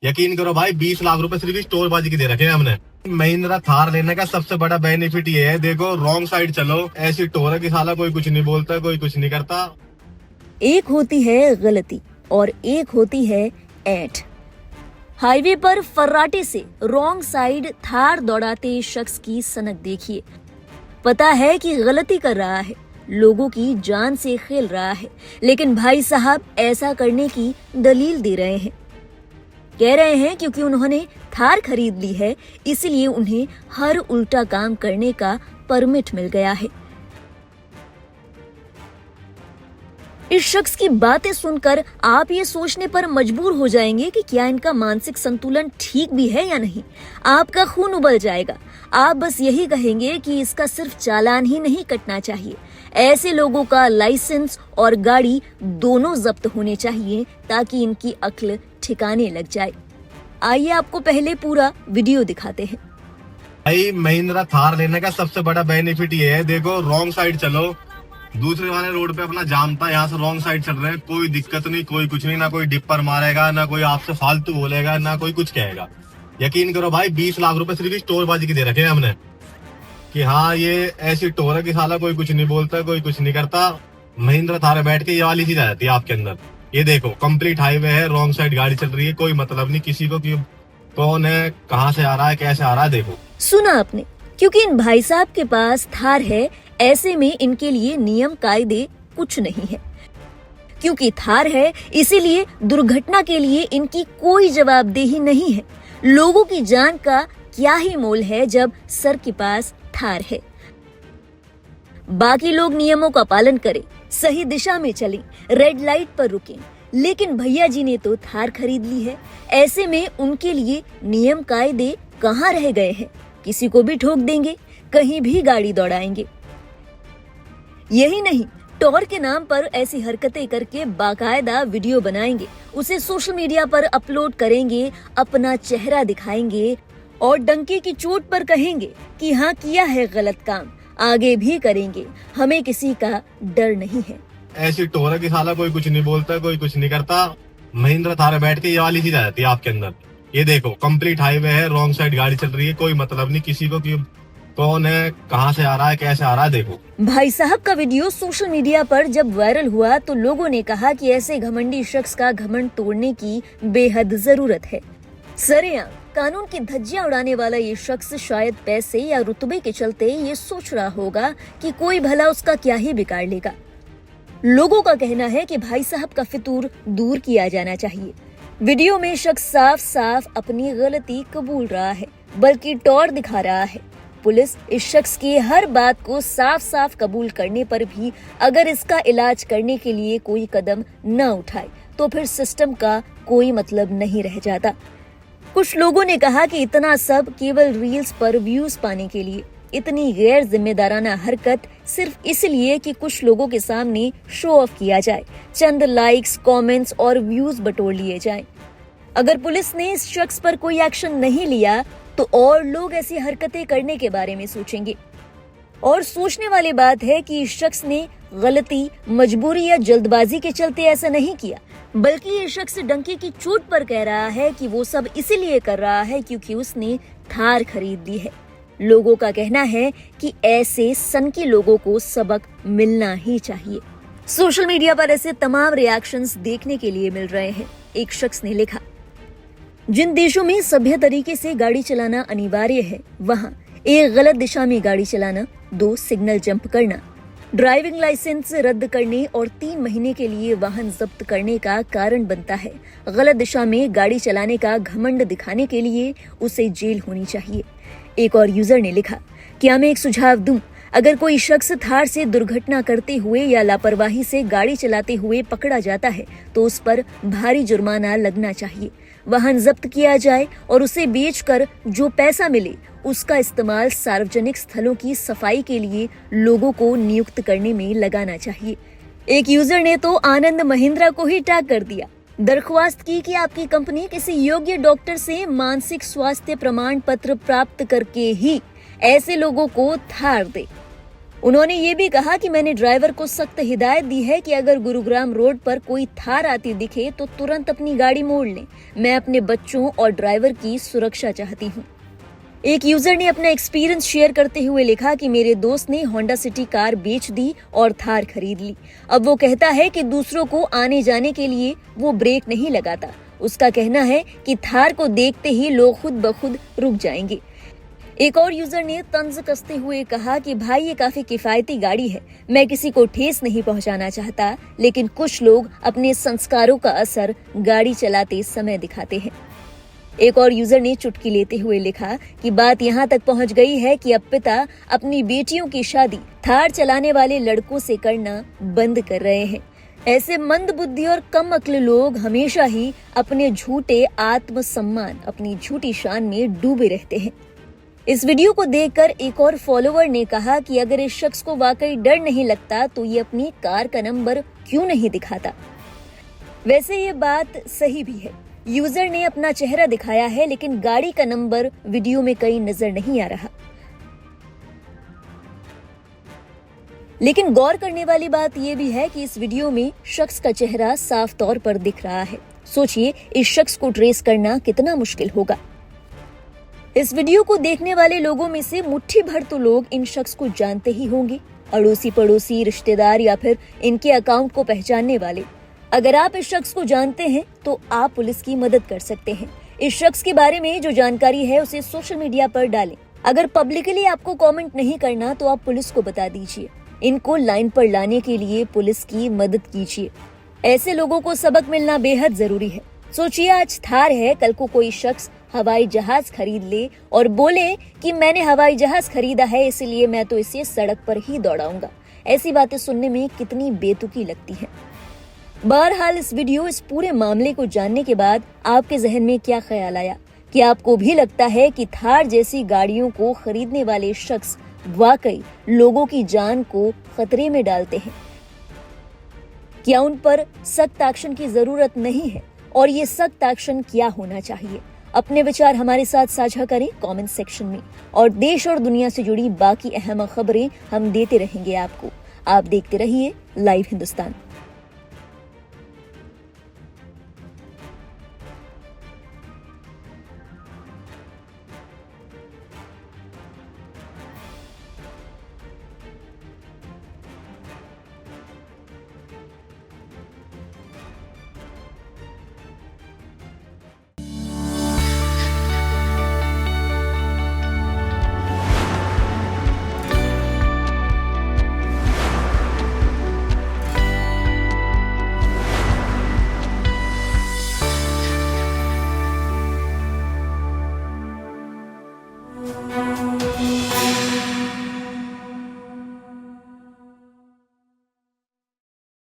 यकीन करो भाई, 20 लाख रुपए सिर्फ स्टोरबाजी के दे रखे हैं हमने। महिंद्रा थार लेने का सबसे बड़ा बेनिफिट ये है, देखो रॉन्ग साइड चलो, ऐसी टोर है कि साला कोई कुछ नहीं बोलता, कोई कुछ नहीं करता। एक होती है गलती और एक होती है ऐंठ। हाईवे पर फर्राटे से रॉन्ग साइड थार दौड़ाते शख्स की सनक देखिए। पता है कि गलती कर रहा है, लोगों की जान से खेल रहा है, लेकिन भाई साहब ऐसा करने की दलील दे रहे हैं। कह रहे हैं क्योंकि उन्होंने थार खरीद ली है, इसलिए उन्हें हर उल्टा काम करने का परमिट मिल गया है। इस शख्स की बातें सुनकर आप ये सोचने पर मजबूर हो जाएंगे कि क्या इनका मानसिक संतुलन ठीक भी है या नहीं। आपका खून उबल जाएगा। आप बस यही कहेंगे कि इसका सिर्फ चालान ही नहीं कटना चाहिए, ऐसे लोगों का लाइसेंस और गाड़ी दोनों जब्त होने चाहिए ताकि इनकी अक्ल ठिकाने लग जाए। आइए आपको पहले पूरा वीडियो दिखाते हैं। भाई महिंद्रा थार लेने का सबसे बड़ा बेनिफिट ये है, देखो रॉन्ग साइड चलो, दूसरे वाले रोड पे अपना जाम था, यहाँ से रॉन्ग साइड चल रहे हैं, कोई दिक्कत नहीं, कोई कुछ नहीं, ना कोई डिपर मारेगा, ना कोई आपसे फालतू बोलेगा, ना कोई कुछ कहेगा। यकीन करो भाई, 20 लाख रुपए सिर्फ स्टोरबाजी के दे रखे हैं हमने कि हाँ ये ऐसी टोर है कि साला कोई कुछ नहीं बोलता, कोई कुछ नहीं करता। महिंद्रा थार में बैठ के ये वाली चीज आ जाती है आपके अंदर। ये देखो कंप्लीट हाईवे है, रॉन्ग साइड गाड़ी चल रही है, कोई मतलब नहीं किसी को कि कौन है, कहाँ से आ रहा है, कैसे आ रहा है। देखो सुना आपने, क्योंकि इन भाई साहब के पास थार है, ऐसे में इनके लिए नियम कायदे कुछ नहीं है। क्योंकि थार है इसीलिए दुर्घटना के लिए इनकी कोई जवाबदेही नहीं है। लोगों की जान का क्या ही मोल है जब सर के पास थार है। बाकी लोग नियमों का पालन करें, सही दिशा में चलें, रेड लाइट पर रुकें, लेकिन भैया जी ने तो थार खरीद ली है, ऐसे में उनके लिए नियम कायदे कहाँ रह गए हैं। किसी को भी ठोक देंगे, कहीं भी गाड़ी दौड़ाएंगे। यही नहीं, टॉर के नाम पर ऐसी हरकतें करके बाकायदा वीडियो बनाएंगे, उसे सोशल मीडिया पर अपलोड करेंगे, अपना चेहरा दिखाएंगे और डंके की चोट पर कहेंगे कि हाँ किया है गलत काम, आगे भी करेंगे, हमें किसी का डर नहीं है। ऐसी टोर है कि साला कोई कुछ नहीं बोलता, कोई कुछ नहीं करता। महिंद्रा थार में बैठ के ये वाली चीज आ जाती है आपके अंदर। ये देखो कंप्लीट हाईवे है, रॉन्ग साइड गाड़ी चल रही है, कोई मतलब नहीं किसी को कि कौन है, कहाँ से आ रहा है, कैसे आ रहा है। देखो भाई साहब का वीडियो सोशल मीडिया पर जब वायरल हुआ तो लोगों ने कहा कि ऐसे घमंडी शख्स का घमंड तोड़ने की बेहद जरूरत है। सरेआम कानून की धज्जियां उड़ाने वाला ये शख्स शायद पैसे या रुतबे के चलते ये सोच रहा होगा कि कोई भला उसका क्या ही बिगाड़ लेगा। लोगों का कहना है कि भाई साहब का फितूर दूर किया जाना चाहिए। वीडियो में शख्स साफ साफ अपनी गलती कबूल रहा है, बल्कि टॉर दिखा रहा है। पुलिस इस शख्स की हर बात को साफ साफ कबूल करने पर भी अगर इसका इलाज करने के लिए कोई कदम न उठाए तो फिर सिस्टम का कोई मतलब नहीं रह जाता। कुछ लोगों ने कहा कि इतना सब केवल रील्स पर व्यूज पाने के लिए, इतनी गैर जिम्मेदाराना हरकत सिर्फ इसलिए कि कुछ लोगों के सामने शो ऑफ किया जाए, चंद लाइक्स, कमेंट्स और व्यूज बटोर लिए जाएं। अगर पुलिस ने इस शख्स पर कोई एक्शन नहीं लिया तो और लोग ऐसी हरकतें करने के बारे में सोचेंगे। और सोचने वाली बात है कि इस शख्स ने गलती, मजबूरी या जल्दबाजी के चलते ऐसा नहीं किया, बल्कि ये शख्स डंके की चोट पर कह रहा है कि वो सब इसीलिए कर रहा है क्योंकि उसने थार खरीद ली है। लोगों का कहना है कि ऐसे सनकी लोगों को सबक मिलना ही चाहिए। सोशल मीडिया पर ऐसे तमाम रिएक्शंस देखने के लिए मिल रहे हैं। एक शख्स ने लिखा, जिन देशों में सभ्य तरीके से गाड़ी चलाना अनिवार्य है, वहाँ 1 गलत दिशा में गाड़ी चलाना, 2 सिग्नल जंप करना, ड्राइविंग लाइसेंस रद्द करने और 3 महीने के लिए वाहन जब्त करने का कारण बनता है। गलत दिशा में गाड़ी चलाने का घमंड दिखाने के लिए उसे जेल होनी चाहिए। एक और यूजर ने लिखा, क्या मैं एक सुझाव दूं? अगर कोई शख्स थार से दुर्घटना करते हुए या लापरवाही से गाड़ी चलाते हुए पकड़ा जाता है तो उस पर भारी जुर्माना लगना चाहिए, वाहन जब्त किया जाए और उसे बेचकर जो पैसा मिले उसका इस्तेमाल सार्वजनिक स्थलों की सफाई के लिए लोगों को नियुक्त करने में लगाना चाहिए। एक यूजर ने तो आनंद महिंद्रा को ही टैग कर दिया, दरख्वास्त की कि आपकी कंपनी किसी योग्य डॉक्टर से मानसिक स्वास्थ्य प्रमाण पत्र प्राप्त करके ही ऐसे लोगों को थार दे। उन्होंने ये भी कहा कि मैंने ड्राइवर को सख्त हिदायत दी है कि अगर गुरुग्राम रोड पर कोई थार आती दिखे तो तुरंत अपनी गाड़ी मोड़ लें। मैं अपने बच्चों और ड्राइवर की सुरक्षा चाहती हूँ। एक यूजर ने अपना एक्सपीरियंस शेयर करते हुए लिखा कि मेरे दोस्त ने होंडा सिटी कार बेच दी और थार खरीद ली। अब वो कहता है कि दूसरों को आने जाने के लिए वो ब्रेक नहीं लगाता। उसका कहना है कि थार को देखते ही लोग खुद ब खुद रुक जाएंगे। एक और यूजर ने तंज कसते हुए कहा कि भाई ये काफी किफायती गाड़ी है, मैं किसी को ठेस नहीं पहुंचाना चाहता, लेकिन कुछ लोग अपने संस्कारों का असर गाड़ी चलाते समय दिखाते हैं। एक और यूजर ने चुटकी लेते हुए लिखा कि बात यहाँ तक पहुँच गई है कि अब पिता अपनी बेटियों की शादी थार चलाने वाले लड़कों से करना बंद कर रहे हैं। ऐसे मंद बुद्धि और कम अक्ल लोग हमेशा ही अपने झूठे आत्मसम्मान, अपनी झूठी शान में डूबे रहते हैं। इस वीडियो को देखकर एक और फॉलोवर ने कहा कि अगर इस शख्स को वाकई डर नहीं लगता तो ये अपनी कार का नंबर क्यों नहीं दिखाता। वैसे ये बात सही भी है। यूजर ने अपना चेहरा दिखाया है, लेकिन गाड़ी का नंबर वीडियो में कहीं नजर नहीं आ रहा। लेकिन गौर करने वाली बात यह भी है कि इस वीडियो में शख्स का चेहरा साफ तौर पर दिख रहा है। सोचिए, इस शख्स को ट्रेस करना कितना मुश्किल होगा। इस वीडियो को देखने वाले लोगों में से मुट्ठी भर तो लोग इन शख्स को जानते ही होंगे, अड़ोसी पड़ोसी, रिश्तेदार या फिर इनके अकाउंट को पहचानने वाले। अगर आप इस शख्स को जानते हैं तो आप पुलिस की मदद कर सकते हैं। इस शख्स के बारे में जो जानकारी है उसे सोशल मीडिया पर डालें। अगर पब्लिकली आपको कमेंट नहीं करना तो आप पुलिस को बता दीजिए। इनको लाइन पर लाने के लिए पुलिस की मदद कीजिए। ऐसे लोगों को सबक मिलना बेहद जरूरी है। सोचिए, आज थार है, कल को कोई शख्स हवाई जहाज खरीद ले और बोले कि मैंने हवाई जहाज खरीदा है इसलिए मैं तो इसे सड़क पर ही दौड़ाऊंगा। ऐसी बातें सुनने में कितनी बेतुकी लगती है। बहरहाल इस पूरे मामले को जानने के बाद आपके जहन में क्या ख्याल आया? क्या आपको भी लगता है कि थार जैसी गाड़ियों को खरीदने वाले शख्स वाकई लोगों की जान को खतरे में डालते हैं? क्या उन पर सख्त एक्शन की जरूरत नहीं है और ये सख्त एक्शन क्या होना चाहिए? अपने विचार हमारे साथ साझा करें कमेंट सेक्शन में, और देश और दुनिया से जुड़ी बाकी अहम खबरें हम देते रहेंगे आपको। आप देखते रहिए लाइव हिंदुस्तान।